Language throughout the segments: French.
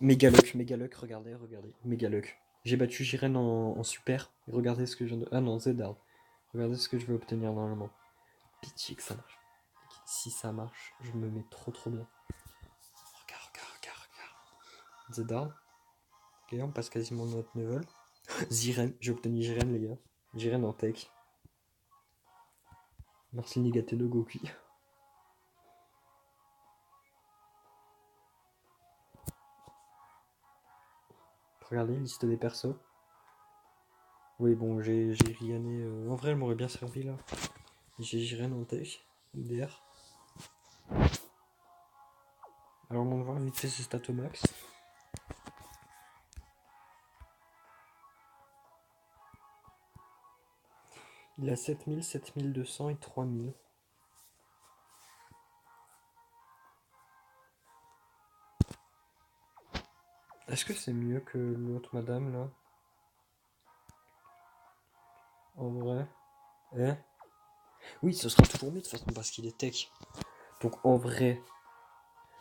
Mégaluck, regardez, regardez. Mégaluck. J'ai battu Jiren en super. Regardez ce que je viens de... Ah non, Zedard. Regardez ce que je vais obtenir normalement. Pitié que ça marche. Si ça marche, je me mets trop bien. Regarde. Zedard. Ok, on passe quasiment notre level. Jiren, j'ai obtenu Jiren, les gars. Jiren en tech. Merci Nigate de Goku. Regardez, liste des persos. Oui, bon, j'ai Riané. En vrai, elle m'aurait bien servi là. J'ai Jiren en tech. DR. Alors, on va voir vite fait ses stats au max. Il a 7000, 7200 et 3000. Est-ce que c'est mieux que l'autre madame là? En vrai? Hein? Oui, ce sera toujours mieux de toute façon parce qu'il est tech. Donc en vrai.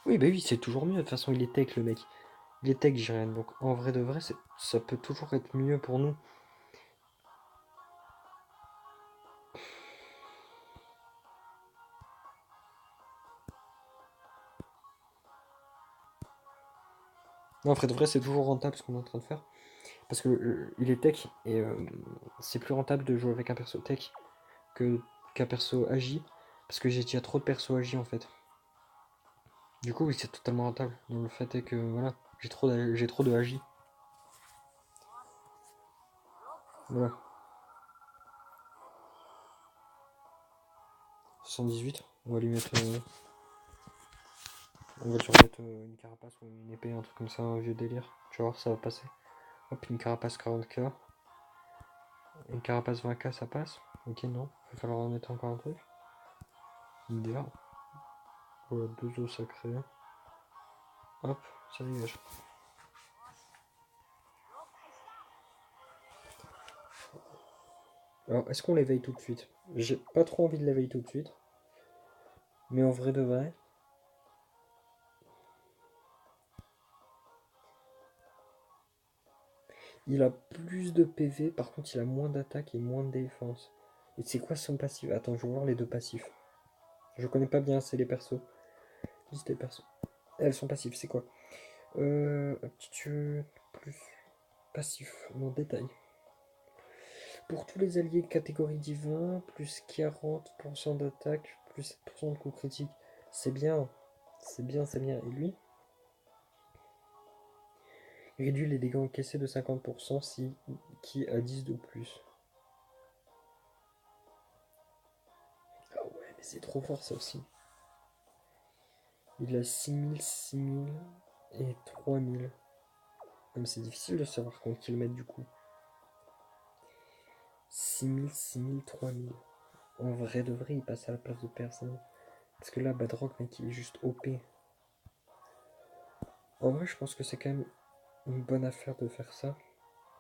Oui, bah oui, c'est toujours mieux. De toute façon, il est tech le mec. Il est tech, j'ai rien. Donc en vrai de vrai, ça peut toujours être mieux pour nous. Non, en vrai de vrai, c'est toujours rentable ce qu'on est en train de faire. Parce que il est tech et c'est plus rentable de jouer avec un perso tech qu'un perso agi. Parce que j'ai déjà trop de persos agi en fait. Du coup, oui, c'est totalement rentable. Donc le fait est que voilà, j'ai trop de agi. Voilà. 78, on va lui mettre. On va lui remettre une carapace ou une épée, un truc comme ça, un vieux délire. Tu vas voir, ça va passer. Hop, une carapace 40k. Une carapace 20k, ça passe. Ok, non. Il va falloir en mettre encore un truc. Idéal. Voilà, deux os sacrés. Hop, ça dégage. Alors, est-ce qu'on l'éveille tout de suite? J'ai pas trop envie de l'éveiller tout de suite. Mais en vrai de vrai. Il a plus de PV, par contre il a moins d'attaque et moins de défense. Et c'est quoi son passif? Attends, je vais voir les deux passifs. Je connais pas bien, c'est les persos. Liste des persos. Elles sont passives, c'est quoi? Aptitude plus passif, en détail. Pour tous les alliés de catégorie divin, plus 40% d'attaque, plus 7% de coup critique. C'est bien, c'est bien, c'est bien. Et lui? Réduit les dégâts encaissés de 50% si qui a 10 de plus. Ah ouais, mais c'est trop fort ça aussi. Il a 6000, 6000 et 3000. Comme c'est difficile de savoir contre qui le mettre du coup. 6000, 6000, 3000. En vrai de vrai, il passe à la place de personne. Parce que là, Badrock, mec, il est juste OP. En vrai, je pense que c'est quand même une bonne affaire de faire ça.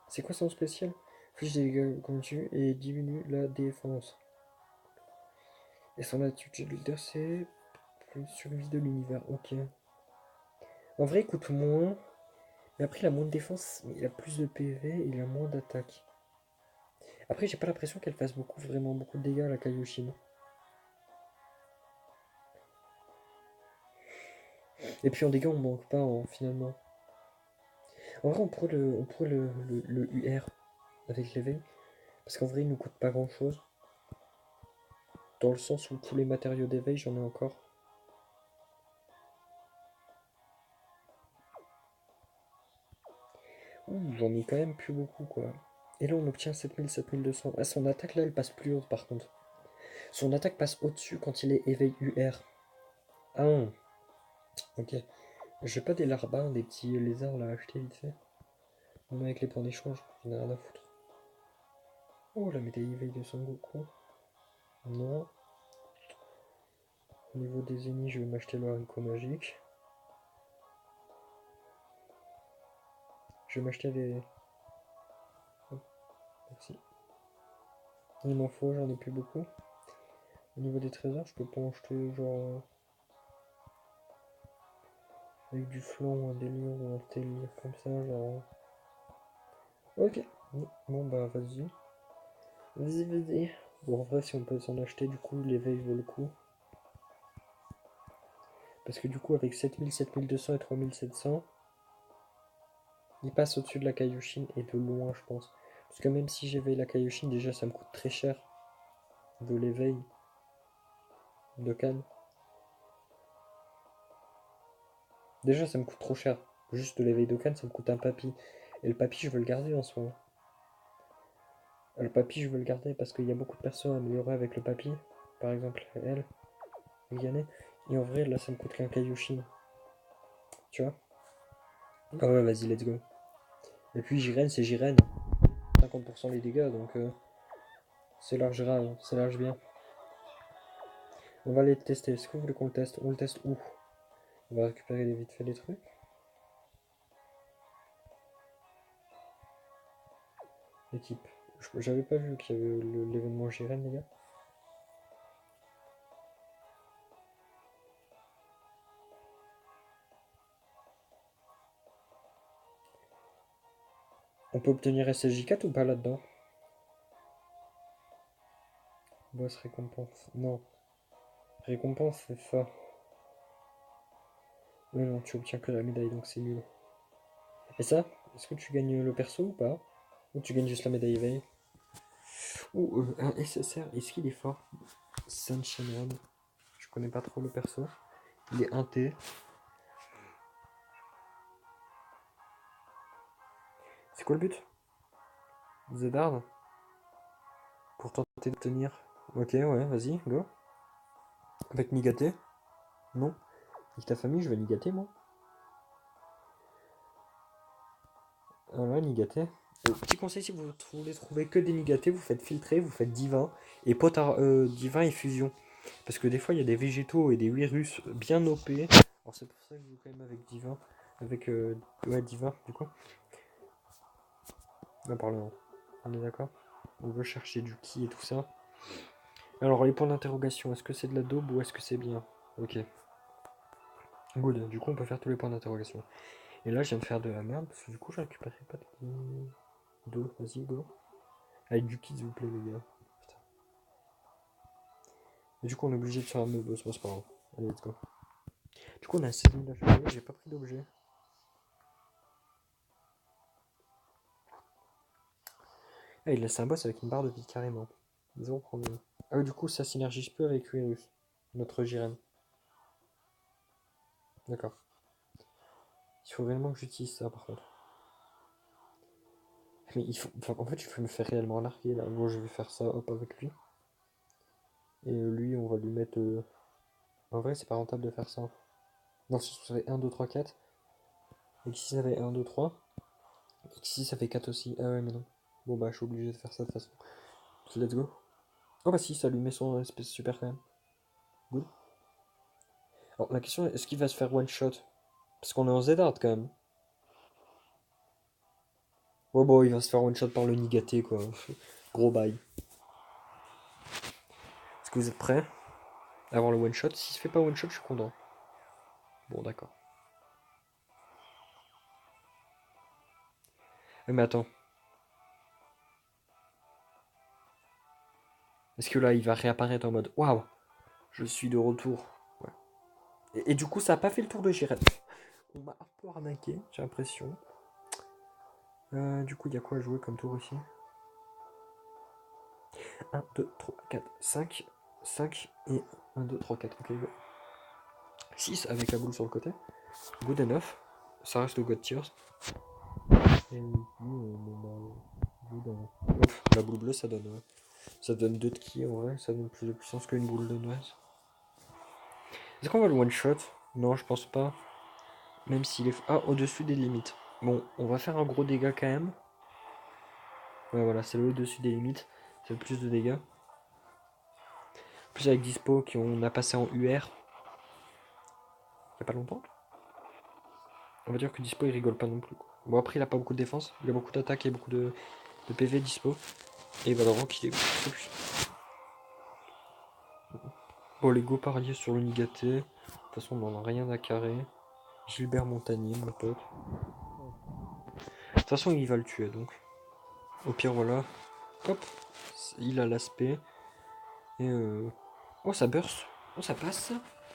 C'est quoi son spécial? Fiche des dégâts continue et diminue la défense. Et son attitude de leader, c'est plus survie de l'univers. Ok. En vrai, il coûte moins. Mais après, il a moins de défense, mais il a plus de PV et il a moins d'attaque. Après, j'ai pas l'impression qu'elle fasse beaucoup, vraiment beaucoup de dégâts à la Kaioshin. Et puis en dégâts, on manque pas finalement. En vrai, on pourrait le UR avec l'éveil. Parce qu'en vrai, il nous coûte pas grand chose. Dans le sens où tous les matériaux d'éveil, j'en ai encore. Ouh, j'en ai quand même plus beaucoup quoi. Et là, on obtient 7000, 7200. Ah, son attaque là, elle passe plus haute par contre. Son attaque passe au-dessus quand il est éveil UR. Ah, ok. J'ai pas des larbins, des petits lézards là à acheter vite fait. Même avec les points d'échange, j'en ai rien à foutre. Oh, la médaille éveil de Son Goku. Non. Au niveau des ennemis, je vais m'acheter le haricot magique. Je vais m'acheter des. Hop, merci. Il m'en faut, j'en ai plus beaucoup. Au niveau des trésors, je peux pas en acheter genre. Avec du flanc ou un délire ou un délire comme ça, genre. Ok. Bon bah vas-y. Vas-y. Bon en vrai si on peut s'en acheter du coup l'éveil vaut le coup. Parce que du coup avec 7000, 7200 et 3700, il passe au-dessus de la Kaioshin et de loin je pense. Parce que même si j'éveille la Kaioshin, déjà ça me coûte très cher de l'éveil de Cannes. Déjà ça me coûte trop cher. Juste de l'éveil de Cannes ça me coûte un papy. Et le papy je veux le garder en soi. Le papy je veux le garder parce qu'il y a beaucoup de personnes à améliorer avec le papy. Par exemple elle, Yane. Et en vrai là ça me coûte qu'un Kaioshin. Tu vois? Ah ouais vas-y let's go. Et puis Jiren c'est Jiren. 50% les dégâts donc c'est large grave, c'est large bien. On va aller tester. Est-ce que vous voulez qu'on le teste? On le teste où? On va récupérer vite fait les trucs. Équipe. J'avais pas vu qu'il y avait l'événement Jiren, les gars. On peut obtenir SSJ4 ou pas là-dedans? Boss récompense. Non. Récompense, c'est ça. Mais non, tu obtiens que la médaille, donc c'est nul. Et ça? Est-ce que tu gagnes le perso ou pas? Ou tu gagnes juste la médaille éveil? Ou un SSR, est-ce qu'il est fort? Sunshine. Je connais pas trop le perso. Il est 1T. C'est quoi le but? Zedard? Pour tenter d'obtenir. Ok, ouais, vas-y, go. Avec Nigaté? Non. Avec ta famille, je vais Nigaté, moi. Voilà, Nigaté. Petit conseil, si vous voulez trouver que des Nigaté, vous faites filtrer, vous faites divin et divin et fusion. Parce que des fois, il y a des végétaux et des virus bien OP. Alors c'est pour ça que je joue quand même avec divin. Avec, ouais, divin, du coup. Là, parle, on est d'accord? On veut chercher du ki et tout ça. Alors, les points d'interrogation, est-ce que c'est de la daube ou est-ce que c'est bien? Ok. Good, du coup, on peut faire tous les points d'interrogation. Et là, je viens de faire de la merde, parce que du coup, je récupérerai pas de... Vas-y, go. Avec du kit, s'il vous plaît, les gars. Putain. Et du coup, on est obligé de faire un meuble, c'est pas grave. Allez, let's go. Du coup, on a 16 000 HP, j'ai pas pris d'objet. Ah, il laisse un boss avec une barre de vie, carrément. Zéro problème. Ah oui, du coup, ça synergise peu avec Virus, notre Jiren. D'accord. Il faut vraiment que j'utilise ça, par contre. Mais il faut... Enfin, en fait, je peux me faire réellement larguer, là. Bon, je vais faire ça, hop, avec lui. Et lui, on va lui mettre... En vrai, c'est pas rentable de faire ça. Non, si ça fait 1, 2, 3, 4. Et qu'ici, ça fait 1, 2, 3. Et qu'ici, ça fait 4 aussi. Ah ouais, mais non. Bon, bah, je suis obligé de faire ça de toute façon. Let's go. Oh, bah si, ça lui met son espèce super quand même. Good. Alors, la question est, est-ce qu'il va se faire one shot? Parce qu'on est en Z-Hard quand même. Oh, bon, il va se faire one shot par le Nigaté, quoi. Gros bail. Est-ce que vous êtes prêts à avoir le one shot? S'il se fait pas one shot, je suis content. Bon, d'accord. Mais attends. Est-ce que là, il va réapparaître en mode waouh, je suis de retour? Ouais. Et du coup, ça a pas fait le tour de Jiren. On m'a un peu arnaqué, j'ai l'impression. Du coup, il y a quoi à jouer comme tour ici? 1, 2, 3, 4, 5. 5 et 1, 2, 3, 4. Ok, go. 6 avec la boule sur le côté. Good enough. Ça reste au God Tears. Et la boule bleue, ça donne 2 de ki en vrai. Ça donne plus de puissance qu'une boule de noise. Est-ce qu'on va le one shot? Non, je pense pas. Même s'il est... Ah, au-dessus des limites. Bon, on va faire un gros dégât quand même. Ouais, voilà, c'est le au-dessus des limites. C'est le plus de dégâts. Plus avec Dispo, qu'on a passé en UR. Il y a pas longtemps. On va dire que Dispo, il rigole pas non plus. Bon, après, il a pas beaucoup de défense. Il a beaucoup d'attaque et beaucoup de PV, Dispo. Et Valorant, qui est plus. Bon, les go parier sur le Nigaté. De toute façon, on n'en a rien à carrer. Gilbert Montagnier, mon pote. De toute façon, il va le tuer, donc. Au pire, voilà. Hop. Il a l'aspect. Et oh, ça burst. Oh, ça passe.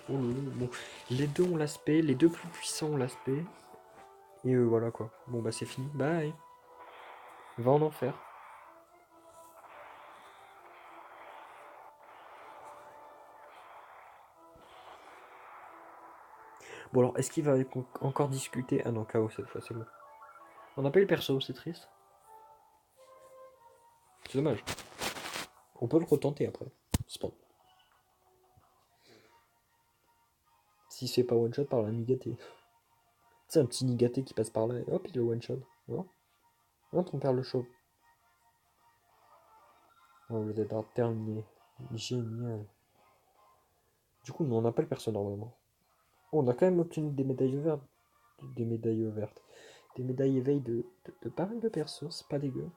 Oh, bon. Les deux ont l'aspect. Les deux plus puissants ont l'aspect. Et voilà, quoi. Bon, bah, c'est fini. Bye. Va en enfer. Bon, alors, est-ce qu'il va encore discuter? Ah non, KO cette fois, c'est bon. On n'a pas eu le perso, c'est triste. C'est dommage. On peut le retenter après. C'est pas. S'il se fait pas one shot par la Nigaté. C'est un petit Nigaté qui passe par là et hop, il le one shot. Non? Non, ton père le chauve. Oh, vous êtes terminé. Génial. Du coup, on n'a pas le perso normalement. Oh, on a quand même obtenu des médailles vertes. Des médailles vertes. Des médailles éveil de pas mal de persos, c'est pas dégueu.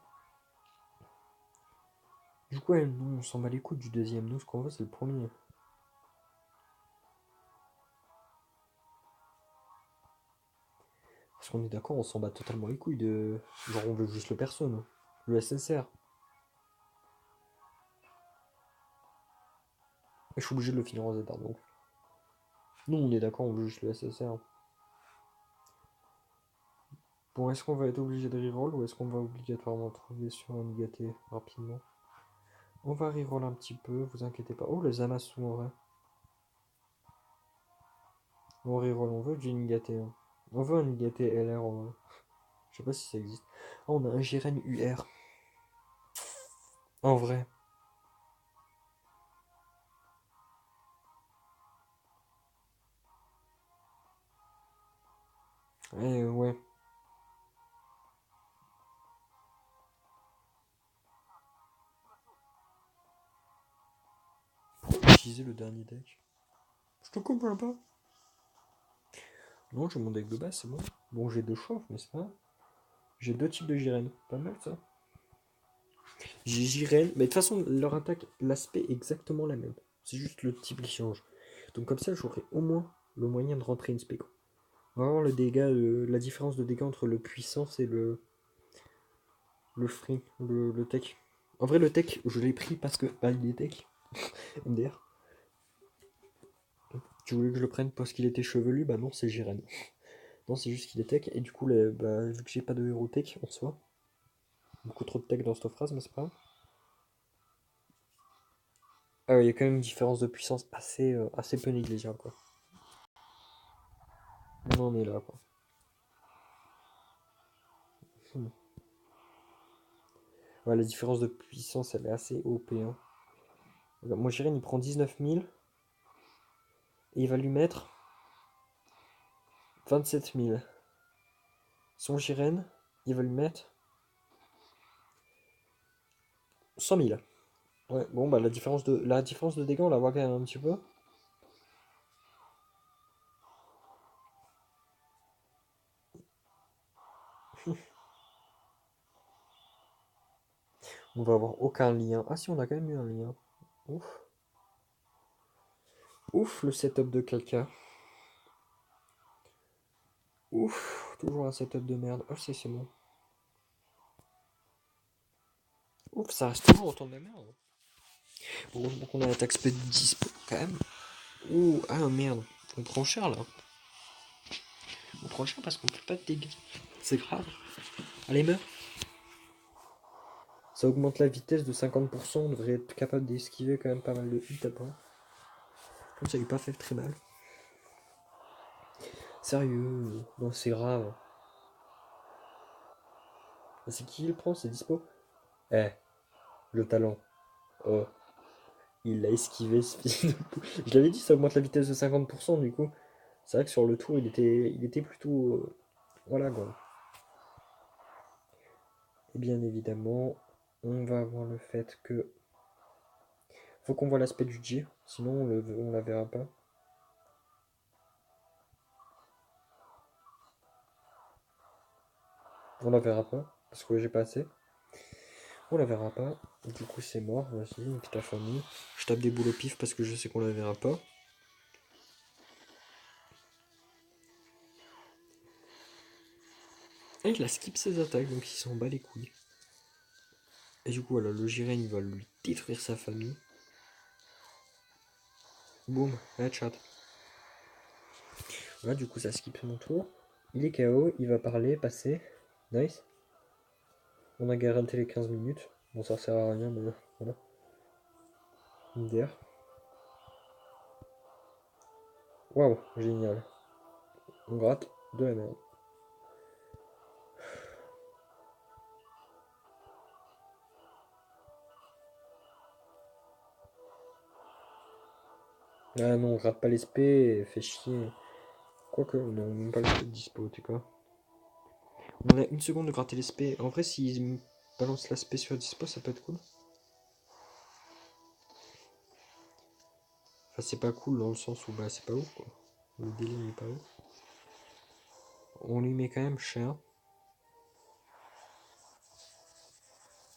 Du coup, nous, on s'en bat les couilles du deuxième. Nous, ce qu'on veut, c'est le premier. Parce qu'on est d'accord, on s'en bat totalement les couilles de. Genre, on veut juste le perso, nous. Le SSR. Et je suis obligé de le finir en ZR, donc. Nous, on est d'accord, on veut juste le SSR. Bon, est-ce qu'on va être obligé de reroll ou est-ce qu'on va obligatoirement trouver sur un Nigaté rapidement? On va reroll un petit peu, vous inquiétez pas. Oh, le Zamasu en vrai. On reroll, on veut du Nigaté. Hein. On veut un Nigaté LR en vrai. Je sais pas si ça existe. Oh, on a un Jiren UR. En vrai. Ouais. Pourquoi utiliser le dernier deck? Je te comprends pas. Non, je mon deck de base, c'est bon. Bon, j'ai deux chauffe, mais c'est pas grave. J'ai deux types de Jiren. Pas mal ça. J'ai Jiren. Mais de toute façon, leur attaque, l'aspect est exactement la même. C'est juste le type qui change. Donc comme ça, j'aurai au moins le moyen de rentrer une spéco. On va voir le dégât, la différence de dégâts entre le puissance et le free, le tech. En vrai, le tech, je l'ai pris parce que bah, il est tech. MDR. Tu voulais que je le prenne parce qu'il était chevelu? Bah non, c'est Jiren. Non, c'est juste qu'il est tech. Et du coup, bah, vu que j'ai pas de héros tech en soi, beaucoup trop de tech dans cette phrase, mais c'est pas grave. Ah ouais, il y a quand même une différence de puissance assez peu négligeable, quoi. On en est là, quoi. Hmm. Ouais, la différence de puissance, elle est assez OP. Hein. Moi, Jiren, il prend 19 000. Et il va lui mettre 27 000. Son Jiren, il va lui mettre 100 000. Ouais, bon, bah la différence de dégâts, on la voit quand même un petit peu. On va avoir aucun lien. Ah si, on a quand même eu un lien. Ouf. Ouf, le setup de quelqu'un. Ouf, toujours un setup de merde. Oh, c'est bon. Ouf, ça reste toujours autant de merde. Bon, donc on a l'attaque speed dispo quand même. Ouh, ah merde. On prend cher là. On prend cher parce qu'on fait pas de dégâts. C'est grave. Allez, meurs. Ça augmente la vitesse de 50%. On devrait être capable d'esquiver quand même pas mal de hits après. Comme ça, il pas fait très mal. Sérieux. Non, c'est grave. C'est qui il prend? C'est dispo? Eh, le talent. Oh. Il a esquivé ce fils de pou- Je l'avais dit, ça augmente la vitesse de 50% du coup. C'est vrai que sur le tour, il était plutôt. Voilà quoi. Et bien évidemment, on va avoir le fait que. Faut qu'on voit l'aspect du G, sinon on la verra pas. On la verra pas, parce que j'ai pas assez. On la verra pas. Du coup, c'est mort. Vas-y, une petite famille. Je tape des boules au pif parce que je sais qu'on la verra pas. Ah, il a skip ses attaques, donc il s'en bat les couilles. Et du coup, voilà, le Jiren, il va lui détruire sa famille. Boum, headshot. Voilà, du coup, ça skip mon tour. Il est KO, il va parler, passer. Nice. On a garanti les 15 minutes. Bon, ça sert à rien, mais voilà. MDR. Waouh, génial. On gratte de la merde. Ah non, on gratte pas l'esprit, fait chier. Quoique, non, même pas le dispo, tu quoi. On a une seconde de gratter l'esprit. En vrai, s'ils me balancent l'aspect sur dispo, ça peut être cool. Enfin, c'est pas cool dans le sens où bah c'est pas ouf quoi. Le délire n'est pas ouf. On lui met quand même cher.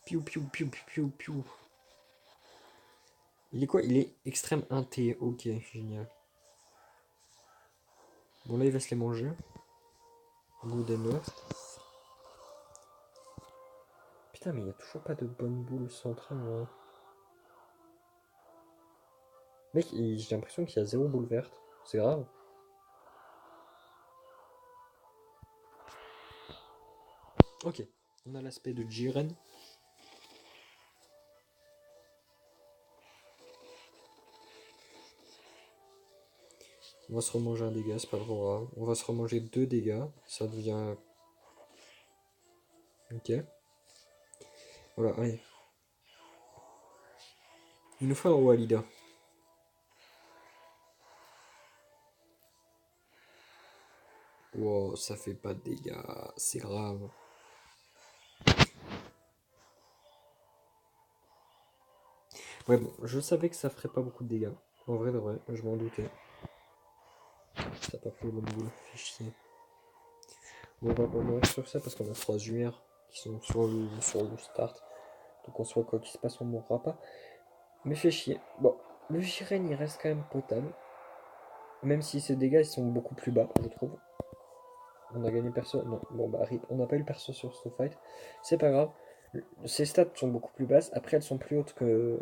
Piou piou piou piou piou piou. Il est quoi? Il est extrême inté. Ok, génial. Bon là il va se les manger. Good enough. Putain mais il n'y a toujours pas de bonne boule centrale. Hein. Mec, j'ai l'impression qu'il y a zéro boule verte. C'est grave. Ok, on a l'aspect de Jiren. On va se remanger un dégât, c'est pas grave. On va se remanger 2 dégâts. Ça devient... Ok. Voilà, allez. Il nous faut un Walida. Wow, ça fait pas de dégâts. C'est grave. Ouais, bon, je savais que ça ferait pas beaucoup de dégâts. En vrai, de vrai, je m'en doutais. Ça pas fait le bon boule, fait chier. Bon, on va pas mourir sur ça parce qu'on a 3 UR qui sont sur le start. Donc en soit quoi qu'il se passe, on mourra pas. Mais fait chier. Bon, le Jiren il reste quand même potable. Même si ses dégâts ils sont beaucoup plus bas, je trouve. On a gagné perso. Non, bon bah rip. On n'a pas eu le perso sur ce fight. C'est pas grave. Ses stats sont beaucoup plus basses. Après, elles sont plus hautes que.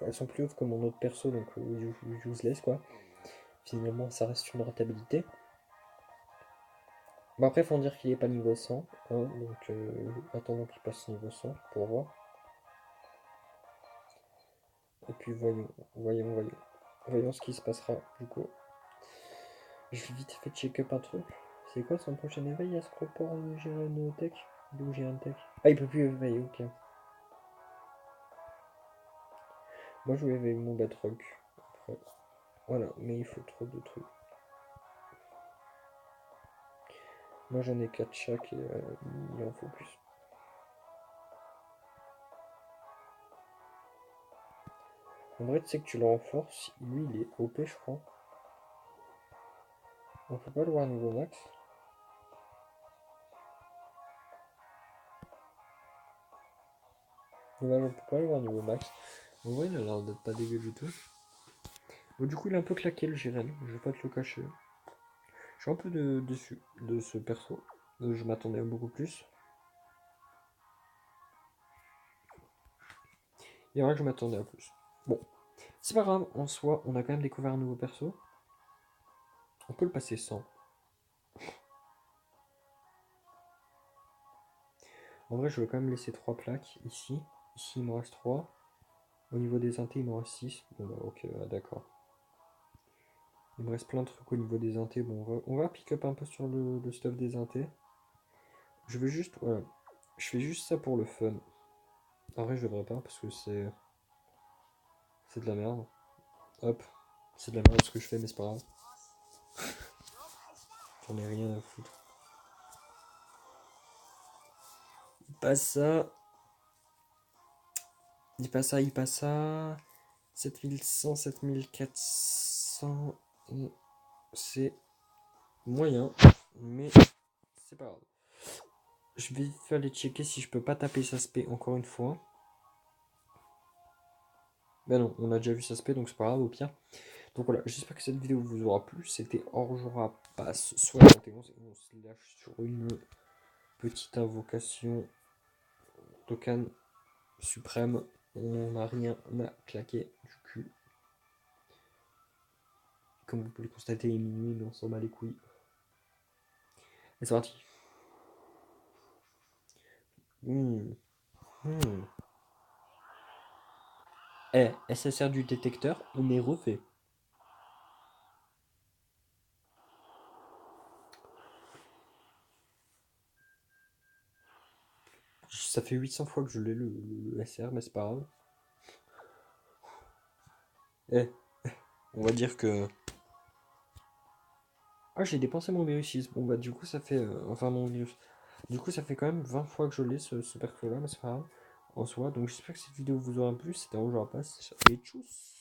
Elles sont plus hautes que mon autre perso, donc useless quoi. Finalement, ça reste une rentabilité. Bon, après, faut en dire qu'il est pas niveau 100. Hein, donc, attendons qu'il passe niveau 100 pour voir. Et puis, voyons ce qui se passera du coup. Je vais vite fait check-up un truc. C'est quoi son prochain éveil à ce propos gérer une tech? D'où j'ai un tech? Ah, il peut plus éveiller, ok. Moi, je vais éveiller mon Batroc. Après, voilà, mais il faut trop de trucs. Moi, j'en ai 4 chaque et il en faut plus. En vrai, tu sais que tu le renforces. Lui, il est OP, je crois. On peut pas le voir niveau max. Dommage, on peut pas le voir niveau max. En vrai, il a l'air d'être pas dégueu du tout. Bon, du coup, il est un peu claqué le Jiren, je vais pas te le cacher. Je suis un peu déçu de ce perso. Je m'attendais à beaucoup plus. Il y vrai que je m'attendais à plus. Bon, c'est pas grave, en soi, on a quand même découvert un nouveau perso. On peut le passer sans. En vrai, je vais quand même laisser 3 plaques ici. Ici, il me reste 3. Au niveau des intés, il me reste 6. Bon, bah, ok, d'accord. Il me reste plein de trucs au niveau des intés. Bon, on va pick up un peu sur le stuff des intés. Je vais juste. Voilà. Je fais juste ça pour le fun. En vrai, je devrais pas parce que c'est. C'est de la merde. Hop. C'est de la merde ce que je fais, mais c'est pas grave. J'en ai rien à foutre. Il passe ça. Il passe ça, il passe ça. 7100, 7400. C'est moyen, mais c'est pas grave. Je vais faire les checker si je peux pas taper sa spé encore une fois. Ben non, on a déjà vu sa spé, donc c'est pas grave au pire. Donc voilà, j'espère que cette vidéo vous aura plu. C'était hors jour à passe 71 et on se lâche sur une Petite invocation. Token suprême. On n'a rien à claquer du cul. Comme vous pouvez le constater, il est minuit, mais on s'en bat les couilles. Et c'est parti. SSR du détecteur, on est refait. Ça fait 800 fois que je l'ai le SR, mais c'est pas grave. On va dire que... Ah, j'ai dépensé mon virus. Bon, bah, du coup, ça fait... enfin, mon virus. Du coup, ça fait quand même 20 fois que je l'ai, ce perso-là, mais c'est pas grave. En soi, donc j'espère que cette vidéo vous aura plu. C'était un jour à passe. Et tchuss.